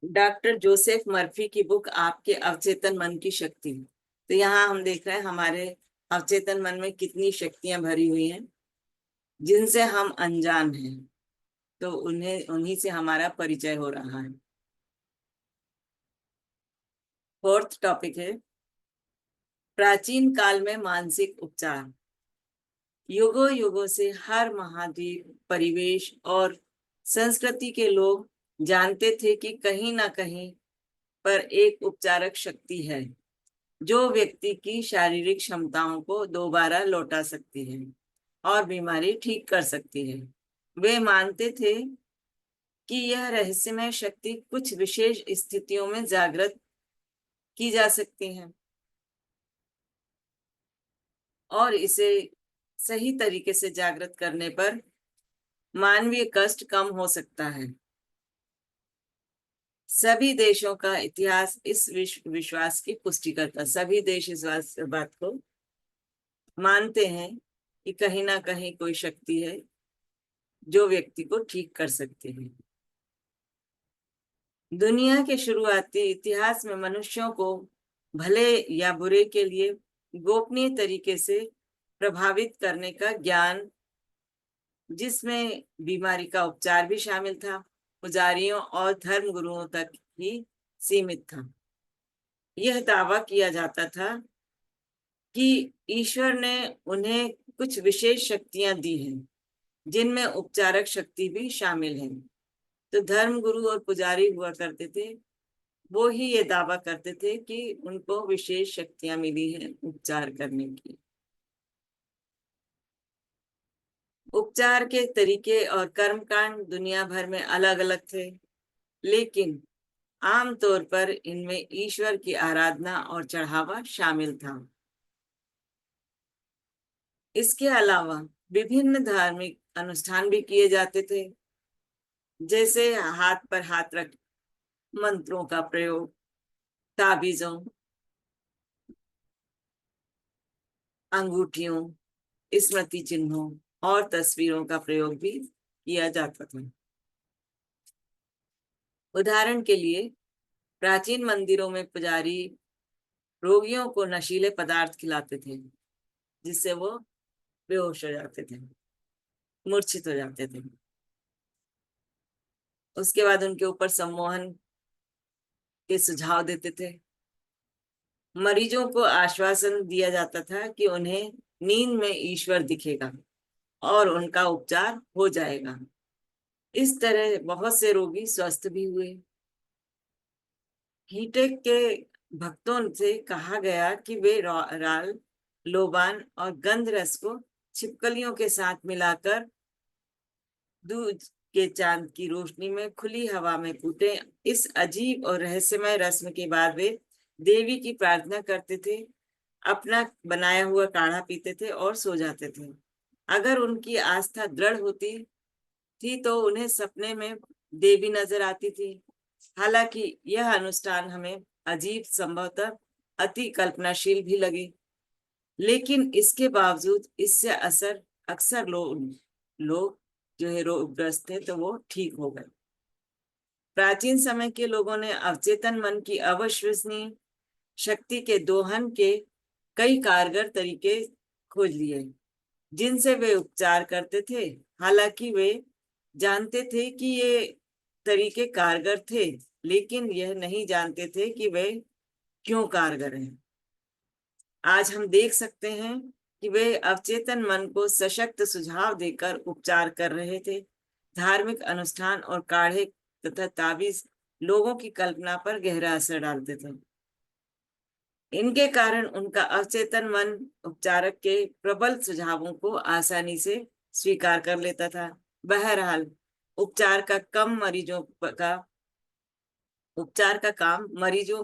Doctor Joseph Murphy की book आपके अवचेतन मन की शक्ति। तो यहाँ हम देख रहे हैं हमारे अवचेतन मन में कितनी शक्तियां भरी हुई हैं जिनसे हम अनजान हैं। तो उन्हीं से हमारा परिचय हो रहा है। फोर्थ टॉपिक है प्राचीन काल में मानसिक उपचार। युगों युगों से हर महाद्वीप, परिवेश और संस्कृति के लोग जानते थे कि कहीं ना कहीं पर एक उपचारक शक्ति है जो व्यक्ति की शारीरिक क्षमताओं को दोबारा लौटा सकती है और बीमारी ठीक कर सकती है। वे मानते थे कि यह रहस्यमय शक्ति कुछ विशेष स्थितियों में जागृत की जा सकती है और इसे सही तरीके से जागृत करने पर मानवीय कष्ट कम हो सकता है। सभी देशों का इतिहास इस विश्वास की पुष्टि करता। सभी देश इस बात को मानते हैं कि कहीं ना कहीं कोई शक्ति है जो व्यक्ति को ठीक कर सकती है। दुनिया के शुरुआती इतिहास में मनुष्यों को भले या बुरे के लिए गोपनीय तरीके से प्रभावित करने का ज्ञान, जिसमें बीमारी का उपचार भी शामिल था, पुजारियों और धर्म गुरुओं तक ही सीमित था। यह दावा किया जाता था कि ईश्वर ने उन्हें कुछ विशेष शक्तियां दी हैं जिनमें उपचारक शक्ति भी शामिल है। तो धर्म गुरु और पुजारी हुआ करते थे, वो ही ये दावा करते थे कि उनको विशेष शक्तियां मिली हैं उपचार करने की। उपचार के तरीके और कर्मकांड दुनिया भर में अलग अलग थे, लेकिन आमतौर पर इनमें ईश्वर की आराधना और चढ़ावा शामिल था। इसके अलावा विभिन्न धार्मिक अनुष्ठान भी किए जाते थे, जैसे हाथ पर हाथ रख मंत्रों का प्रयोग, ताबीजों, अंगूठियों, स्मृति चिन्हों और तस्वीरों का प्रयोग भी किया जाता था। उदाहरण के लिए प्राचीन मंदिरों में पुजारी रोगियों को नशीले पदार्थ खिलाते थे जिससे वो बेहोश हो जाते थे, मूर्छित हो जाते थे। उसके बाद उनके ऊपर सम्मोहन के सुझाव देते थे। मरीजों को आश्वासन दिया जाता था कि उन्हें नींद में ईश्वर दिखेगा और उनका उपचार हो जाएगा। इस तरह बहुत से रोगी स्वस्थ भी हुए। हीटेक के भक्तों से कहा गया कि वे राल, लोबान और गंध रस को छिपकलियों के साथ मिलाकर दूध के चांद की रोशनी में खुली हवा में कूटे। इस अजीब और रहस्यमय रस्म के बाद वे देवी की प्रार्थना करते थे, अपना बनाया हुआ काढ़ा पीते थे और सो जाते थे। अगर उनकी आस्था दृढ़ होती थी तो उन्हें सपने में देवी नजर आती थी। हालांकि यह अनुष्ठान हमें अजीब, संभवतः अति कल्पनाशील भी लगे, लेकिन इसके बावजूद इससे असर अक्सर लोग जो है रोगग्रस्त थे तो वो ठीक हो गए। प्राचीन समय के लोगों ने अवचेतन मन की अविश्वसनीय शक्ति के दोहन के कई कारगर तरीके खोज लिए जिनसे वे उपचार करते थे। हालांकि वे जानते थे कि ये तरीके कारगर थे, लेकिन यह नहीं जानते थे कि वे क्यों कारगर हैं। आज हम देख सकते हैं कि वे अवचेतन मन को सशक्त सुझाव देकर उपचार कर रहे थे। धार्मिक अनुष्ठान और काढ़े तथा ताबीज लोगों की कल्पना पर गहरा असर डालते थे। इनके कारण उनका अवचेतन मन उपचारक के प्रबल सुझावों को आसानी से स्वीकार कर लेता था। बहरहाल उपचार का काम मरीजों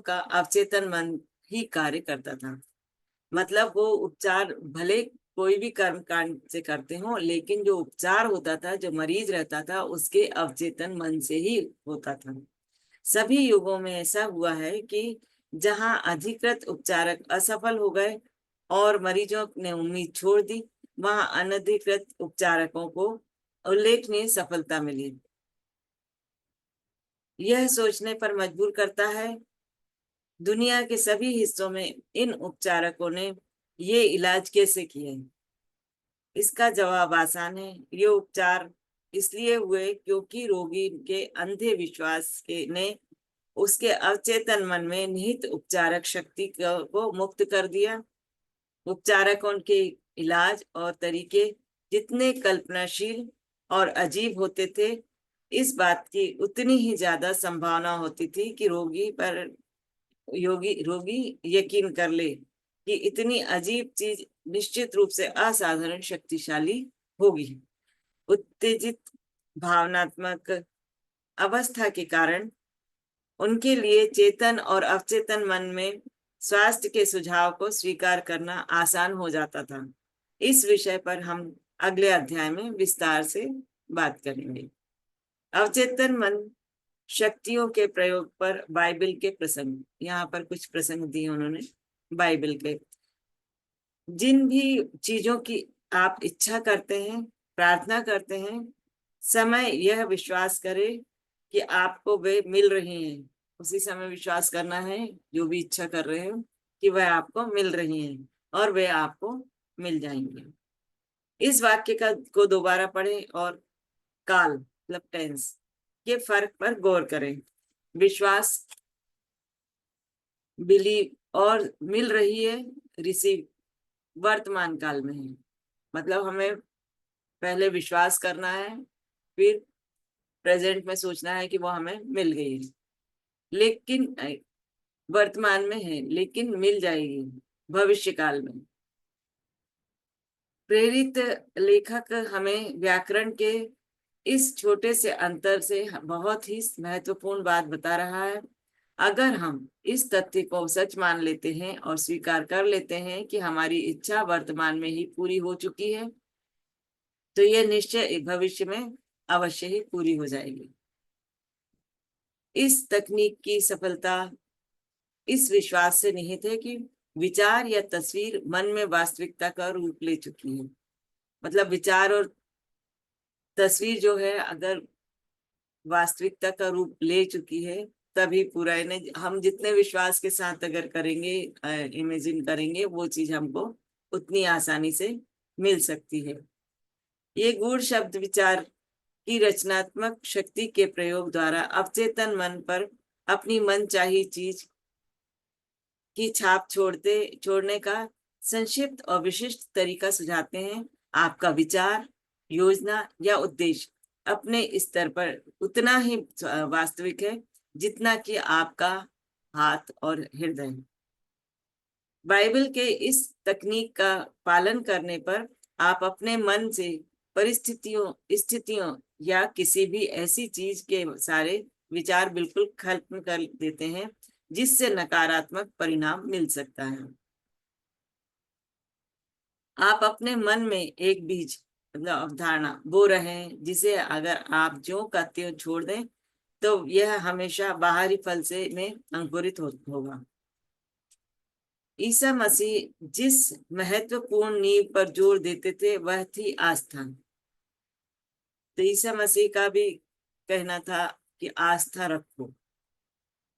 का अवचेतन मन ही कार्य करता था। मतलब वो उपचार भले कोई भी कर्म कांड से करते हो, लेकिन जो उपचार होता था, जो मरीज रहता था, उसके अवचेतन मन से ही होता था। सभी युगों में ऐसा हुआ है कि जहां अधिकृत उपचारक असफल हो गए और मरीजों ने उम्मीद छोड़ दी, वहां अनधिकृत उपचारकों को उल्लेखनीय सफलता मिली। यह सोचने पर मजबूर करता है, दुनिया के सभी हिस्सों में इन उपचारकों ने ये इलाज कैसे किए। इसका जवाब आसान है, ये उपचार इसलिए हुए क्योंकि रोगी के अंधे विश्वास के ने उसके अवचेतन मन में निहित उपचारक शक्ति को मुक्त कर दिया। उपचारकों के इलाज और तरीके जितने कल्पनाशील और अजीब होते थे, इस बात की उतनी ही ज्यादा संभावना होती थी कि रोगी यकीन कर ले कि इतनी अजीब चीज निश्चित रूप से असाधारण शक्तिशाली होगी। उत्तेजित भावनात्मक अवस्था के कारण उनके लिए चेतन और अवचेतन मन में स्वास्थ्य के सुझाव को स्वीकार करना आसान हो जाता था। इस विषय पर हम अगले अध्याय में विस्तार से बात करेंगे। अवचेतन मन शक्तियों के प्रयोग पर बाइबल के प्रसंग, यहाँ पर कुछ प्रसंग दिए उन्होंने बाइबल के। जिन भी चीजों की आप इच्छा करते हैं, प्रार्थना करते हैं, समय यह विश्वास करें कि आपको वे मिल रही हैं। उसी समय विश्वास करना है जो भी इच्छा कर रहे हो कि वह आपको मिल रही हैं और वे आपको मिल जाएंगे। इस वाक्य को दोबारा पढ़ें और काल मतलब टेंस के फर्क पर गौर करें। विश्वास बिलीव और मिल रही है रिसीव वर्तमान काल में है। मतलब हमें पहले विश्वास करना है, फिर प्रेजेंट में सोचना है कि वो हमें मिल गई है, लेकिन वर्तमान में है लेकिन मिल जाएगी भविष्य काल में। प्रेरित लेखक हमें व्याकरण के इस छोटे से अंतर से बहुत ही महत्वपूर्ण बात बता रहा है। अगर हम इस तथ्य को सच मान लेते हैं और स्वीकार कर लेते हैं कि हमारी इच्छा वर्तमान में ही पूरी हो चुकी है, तो यह निश्चय भविष्य में अवश्य ही पूरी हो जाएगी। इस तकनीक की सफलता इस विश्वास से निहित है कि विचार या तस्वीर मन में वास्तविकता का रूप ले चुकी है। मतलब विचार और तस्वीर जो है अगर वास्तविकता का रूप ले चुकी है तभी पूरा है। हम जितने विश्वास के साथ अगर करेंगे, इमेजिन करेंगे, वो चीज हमको उतनी आसानी से मिल सकती है। ये गूढ़ शब्द विचार की रचनात्मक शक्ति के प्रयोग द्वारा अवचेतन मन पर अपनी मनचाही चीज की छाप छोड़ने का संक्षिप्त और विशिष्ट तरीका सुझाते हैं। आपका विचार, योजना या उद्देश्य अपने स्तर पर उतना ही वास्तविक है जितना कि आपका हाथ और हृदय। बाइबल के इस तकनीक का पालन करने पर आप अपने मन से स्थितियों या किसी भी ऐसी चीज के सारे विचार बिल्कुल खत्म कर देते हैं जिससे नकारात्मक परिणाम मिल सकता है। आप अपने मन में एक बीज मतलब अवधारणा बो रहे हैं जिसे अगर आप ज्यों का त्यों छोड़ दें तो यह हमेशा बाहरी फल से में अंकुरित होगा। ईसा मसीह जिस महत्वपूर्ण नींव पर जोर देते थे वह थी आस्था। तो ईसा मसीह का भी कहना था कि आस्था रखो।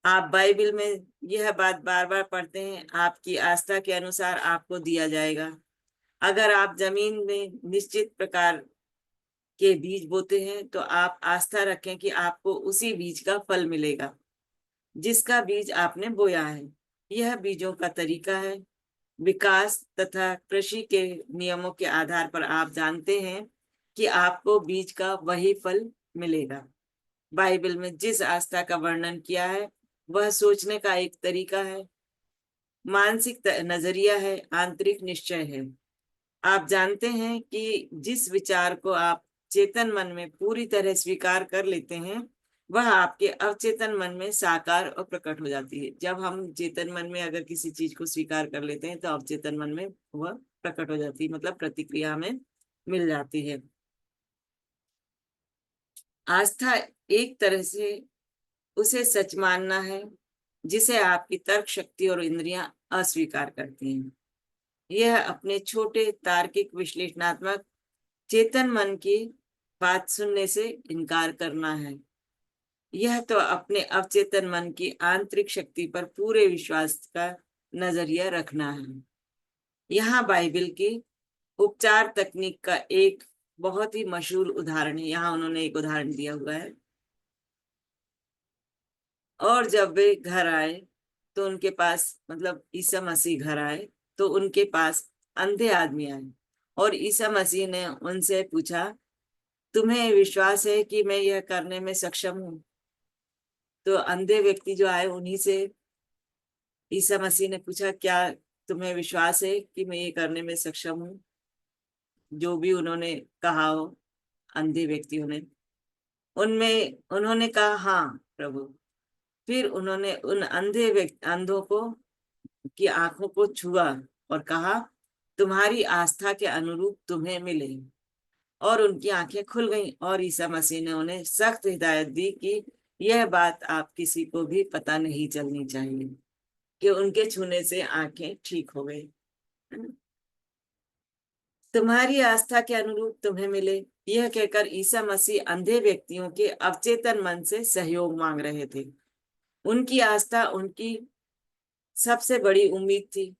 आप बाइबल में यह बात बार बार पढ़ते हैं, आपकी आस्था के अनुसार आपको दिया जाएगा। अगर आप जमीन में निश्चित प्रकार के बीज बोते हैं तो आप आस्था रखें कि आपको उसी बीज का फल मिलेगा जिसका बीज आपने बोया है। यह बीजों का तरीका है। विकास तथा कृषि के नियमों के आधार पर आप जानते हैं कि आपको बीज का वही फल मिलेगा। बाइबल में जिस आस्था का वर्णन किया है वह सोचने का एक तरीका है, मानसिक नजरिया है, आंतरिक निश्चय है। आप जानते हैं कि जिस विचार को आप चेतन मन में पूरी तरह स्वीकार कर लेते हैं वह आपके अवचेतन मन में साकार और प्रकट हो जाती है। जब हम चेतन मन में अगर किसी चीज को स्वीकार कर लेते हैं तो अवचेतन मन में वह प्रकट हो जाती है, मतलब प्रतिक्रिया में मिल जाती है। आस्था एक तरह से उसे सच मानना है जिसे आपकी तर्क शक्ति और इंद्रियां अस्वीकार करती हैं। यह अपने छोटे तार्किक विश्लेषणात्मक चेतन मन की बात सुनने से इनकार करना है। यह तो अपने अवचेतन मन की आंतरिक शक्ति पर पूरे विश्वास का नजरिया रखना है। यहाँ बाइबल की उपचार तकनीक का एक बहुत ही मशहूर उदाहरण है। यहाँ उन्होंने एक उदाहरण दिया हुआ है। और जब वे घर आए तो उनके पास, मतलब ईसा मसीह घर आए तो उनके पास अंधे आदमी आए, और ईसा मसीह ने उनसे पूछा, तुम्हें विश्वास है कि मैं यह करने में सक्षम हूँ? तो अंधे व्यक्ति जो आए उन्हीं से ईसा मसीह ने पूछा, क्या तुम्हें विश्वास है कि मैं ये करने में सक्षम हूँ? जो भी उन्होंने कहा हो अंधे व्यक्तियों ने, उनमें उन्होंने कहा, हाँ प्रभु। फिर उन्होंने उन अंधों को की आंखों को छुआ और कहा, तुम्हारी आस्था के अनुरूप तुम्हें मिले। और उनकी आंखें खुल गईं, और ईसा मसीह ने उन्हें सख्त हिदायत दी कि यह बात आप किसी को भी पता नहीं चलनी चाहिए कि उनके छूने से आंखें ठीक हो गई। तुम्हारी आस्था के अनुरूप तुम्हें मिले, यह कहकर ईसा मसीह अंधे व्यक्तियों के अवचेतन मन से सहयोग मांग रहे थे। उनकी आस्था उनकी सबसे बड़ी उम्मीद थी,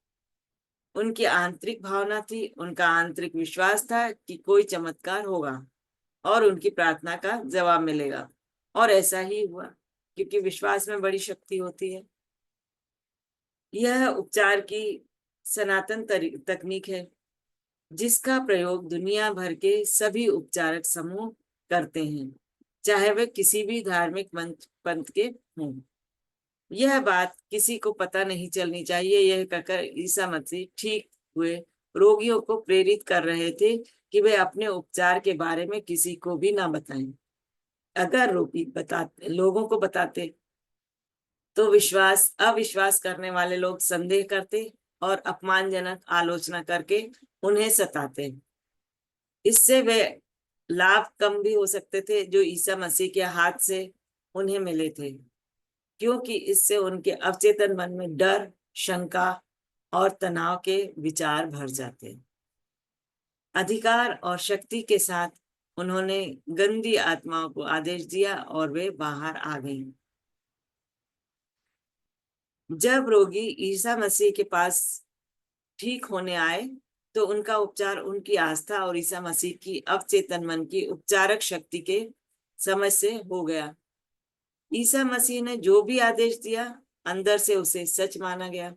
उनकी आंतरिक भावना थी, उनका आंतरिक विश्वास था कि कोई चमत्कार होगा और उनकी प्रार्थना का जवाब मिलेगा। और ऐसा ही हुआ, क्योंकि विश्वास में बड़ी शक्ति होती है। यह उपचार की सनातन तकनीक है, जिसका प्रयोग दुनिया भर के सभी उपचारक समूह करते हैं, चाहे वे किसी भी धार्मिक पंथ के हों। यह बात किसी को पता नहीं चलनी चाहिए, यह कहकर ईसा मसीह ठीक हुए रोगियों को प्रेरित कर रहे थे कि वे अपने उपचार के बारे में किसी को भी ना बताएं। अगर रोगी लोगों को बताते तो अविश्वास करने वाले लोग संदेह करते और अपमानजनक आलोचना करके उन्हें सताते। इससे वे लाभ कम भी हो सकते थे जो ईसा मसीह के हाथ से उन्हें मिले थे, क्योंकि इससे उनके अवचेतन मन में डर, शंका और तनाव के विचार भर जाते। अधिकार और शक्ति के साथ उन्होंने गंदी आत्माओं को आदेश दिया और वे बाहर आ गईं। जब रोगी ईसा मसीह के पास ठीक होने आए तो उनका उपचार उनकी आस्था और ईसा मसीह की अवचेतन मन की उपचारक शक्ति के समझ से हो गया। ईसा मसीह ने जो भी आदेश दिया, अंदर से उसे सच माना गया।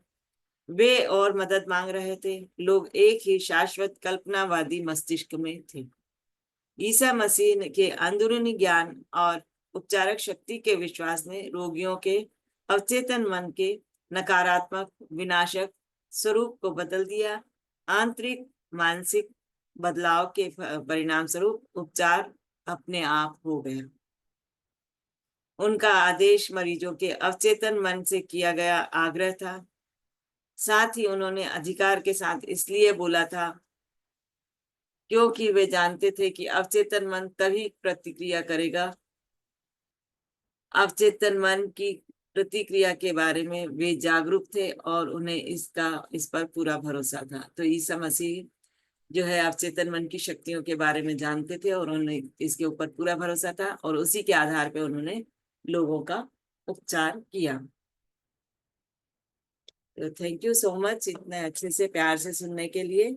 वे और मदद मांग रहे थे, लोग एक ही शाश्वत कल्पनावादी मस्तिष्क में थे। ईसा मसीह के अंदरूनी ज्ञान और उपचारक शक्ति के विश्वास ने रोगियों के अवचेतन मन के नकारात्मक विनाशक स्वरूप को बदल दिया। आंतरिक मानसिक बदलाव के परिणाम स्वरूप उपचार अपने आप हो गया। उनका आदेश मरीजों के अवचेतन मन से किया गया आग्रह था। साथ ही उन्होंने अधिकार के साथ इसलिए बोला था क्योंकि वे जानते थे कि अवचेतन मन तभी प्रतिक्रिया करेगा। अवचेतन मन की प्रतिक्रिया के बारे में वे जागरूक थे और उन्हें इस पर पूरा भरोसा था। तो ईसा मसीह जो है अवचेतन मन की शक्तियों के बारे में जानते थे और उन्हें इसके ऊपर पूरा भरोसा था, और उसी के आधार पर उन्होंने लोगों का उपचार किया। तो थैंक यू सो मच इतने अच्छे से प्यार से सुनने के लिए।